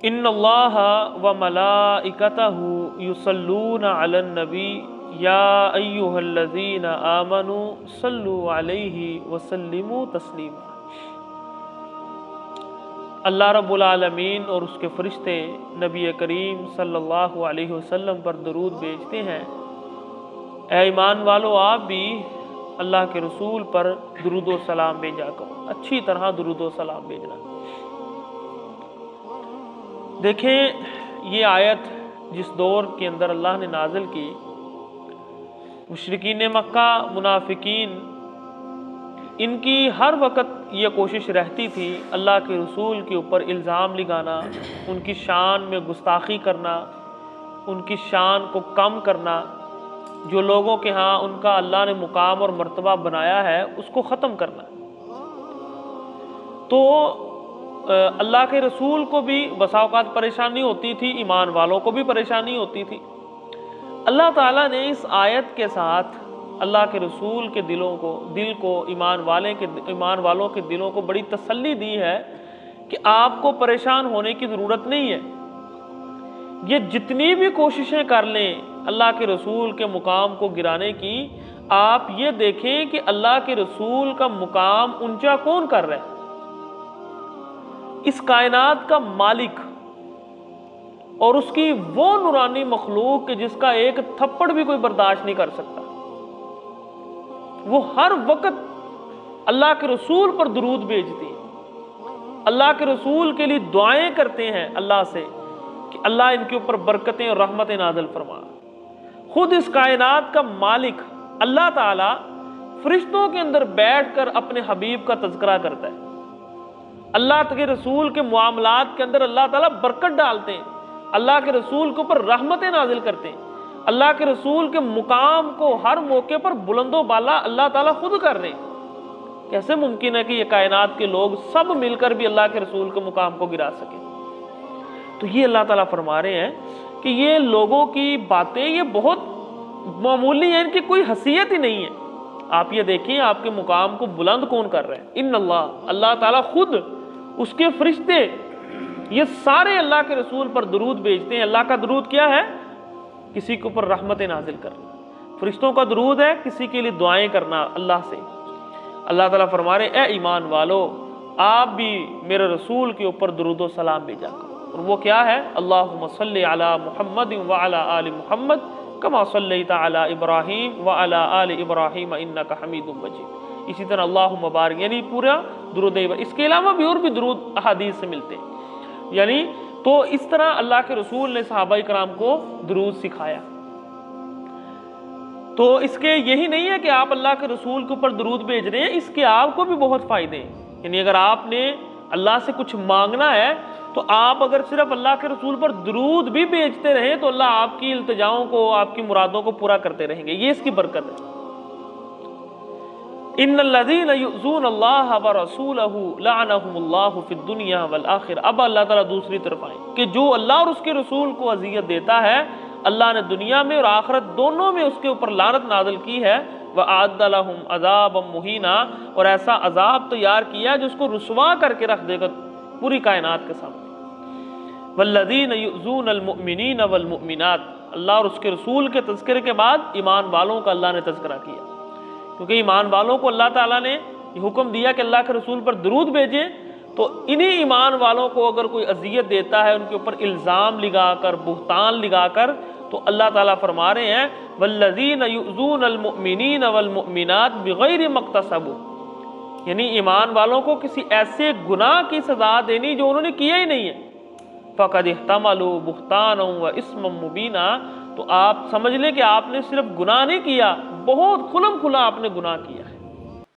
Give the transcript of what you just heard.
ان اللہ و ملائکتہ یصلون علی النبی یا ایھا الذین آمنوا صلوا علیہ وسلموا تسلیما۔ اللہ رب العالمین اور اس کے فرشتے نبی کریم صلی اللہ علیہ وسلم پر درود بھیجتے ہیں۔ اے ایمان والو، آپ بھی اللہ کے رسول پر درود و سلام بھیجا کرو، اچھی طرح درود و سلام بھیجنا۔ دیکھیں یہ آیت جس دور کے اندر اللہ نے نازل کی، مشرکین مکہ، منافقین، ان کی ہر وقت یہ کوشش رہتی تھی اللہ کے رسول کے اوپر الزام لگانا، ان کی شان میں گستاخی کرنا، ان کی شان کو کم کرنا، جو لوگوں کے ہاں ان کا اللہ نے مقام اور مرتبہ بنایا ہے اس کو ختم کرنا۔ تو اللہ کے رسول کو بھی بسا اوقات پریشانی ہوتی تھی، ایمان والوں کو بھی پریشانی ہوتی تھی۔ اللہ تعالیٰ نے اس آیت کے ساتھ اللہ کے رسول کے دل کو ایمان والوں کے دلوں کو بڑی تسلی دی ہے کہ آپ کو پریشان ہونے کی ضرورت نہیں ہے۔ یہ جتنی بھی کوششیں کر لیں اللہ کے رسول کے مقام کو گرانے کی، آپ یہ دیکھیں کہ اللہ کے رسول کا مقام اونچا کون کر رہا ہے؟ اس کائنات کا مالک اور اس کی وہ نورانی مخلوق کہ جس کا ایک تھپڑ بھی کوئی برداشت نہیں کر سکتا، وہ ہر وقت اللہ کے رسول پر درود بھیجتی ہیں، اللہ کے رسول کے لیے دعائیں کرتے ہیں اللہ سے کہ اللہ ان کے اوپر برکتیں اور رحمتیں نازل فرما۔ خود اس کائنات کا مالک اللہ تعالیٰ فرشتوں کے اندر بیٹھ کر اپنے حبیب کا تذکرہ کرتا ہے۔ اللہ کے رسول کے معاملات کے اندر اللہ تعالیٰ برکت ڈالتے ہیں، اللہ کے رسول کے اوپر رحمتیں نازل کرتے ہیں، اللہ کے رسول کے مقام کو ہر موقع پر بلند و بالا اللہ تعالیٰ خود کر رہے ہیں۔ کیسے ممکن ہے کہ یہ کائنات کے لوگ سب مل کر بھی اللہ کے رسول کے مقام کو گرا سکیں؟ تو یہ اللہ تعالیٰ فرما رہے ہیں کہ یہ لوگوں کی باتیں یہ بہت معمولی ہیں، ان کی کوئی حیثیت ہی نہیں ہے۔ آپ یہ دیکھیں آپ کے مقام کو بلند کون کر رہے ہیں؟ ان اللہ تعالیٰ خود، اس کے فرشتے، یہ سارے اللہ کے رسول پر درود بھیجتے ہیں۔ اللہ کا درود کیا ہے؟ کسی کے اوپر رحمت نازل کرنا۔ فرشتوں کا درود ہے کسی کے لیے دعائیں کرنا اللہ سے۔ اللہ تعالیٰ فرما رہے اے ایمان والو، آپ بھی میرے رسول کے اوپر درود و سلام بھیجا کرو، اور وہ کیا ہے؟ اللہم صلی علی محمد وعلی آل محمد کما صلیت علی ابراہیم وعلی آل ابراہیم انک حمید مجید۔ اسی طرح اللہم بارک، یعنی پورا درود۔ اس کے علاوہ بھی اور بھی درود احادیث سے ملتے ہیں، یعنی تو اس طرح اللہ کے رسول نے صحابہ کرام کو درود سکھایا۔ تو اس کے یہی نہیں ہے کہ آپ اللہ کے رسول کے اوپر درود بھیج رہے ہیں، اس کے آپ کو بھی بہت فائدے ہیں۔ یعنی اگر آپ نے اللہ سے کچھ مانگنا ہے تو آپ اگر صرف اللہ کے رسول پر درود بھی بھیجتے رہیں تو اللہ آپ کی التجاؤں کو، آپ کی مرادوں کو پورا کرتے رہیں گے۔ یہ اس کی برکت ہے۔ ان الذین یؤذون اللہ ورسولہ لعنہم اللہ فی الدنیا والآخرہ۔ اب اللہ تعالیٰ دوسری طرف آئیں کہ جو اللہ اور اس کے رسول کو اذیت دیتا ہے، اللہ نے دنیا میں اور آخرت دونوں میں اس کے اوپر لعنت نازل کی ہے۔ وَأَعَدَّ لَهُمْ عَذَابًا مُهِينًا، اور ایسا عذاب تیار کیا جس کو رسوا کر کے رکھ دے گا پوری کائنات کے سامنے۔ وَالَّذِينَ يُؤْذُونَ الْمُؤْمِنِينَ وَالْمُؤْمِنَاتِ، اللہ اور اس کے رسول کے تذکرے کے بعد ایمان والوں کا اللہ نے تذکرہ کیا، کیونکہ ایمان والوں کو اللہ تعالیٰ نے یہ حکم دیا کہ اللہ کے رسول پر درود بھیجیں۔ تو انہی ایمان والوں کو اگر کوئی اذیت دیتا ہے، ان کے اوپر الزام لگا کر، بہتان لگا کر، تو اللہ تعالیٰ فرما رہے ہیں والذین یؤذون المؤمنین والمؤمنات بغیر ما اکتسبوا، یعنی ایمان والوں کو کسی ایسے گناہ کی سزا دینی جو انہوں نے کیا ہی نہیں ہے۔ فقد احتملوا بہتانا واسما مبینا، تو آپ سمجھ لیں کہ آپ نے صرف گناہ نہیں کیا، بہت کھلم کھلا آپ نے گناہ کیا۔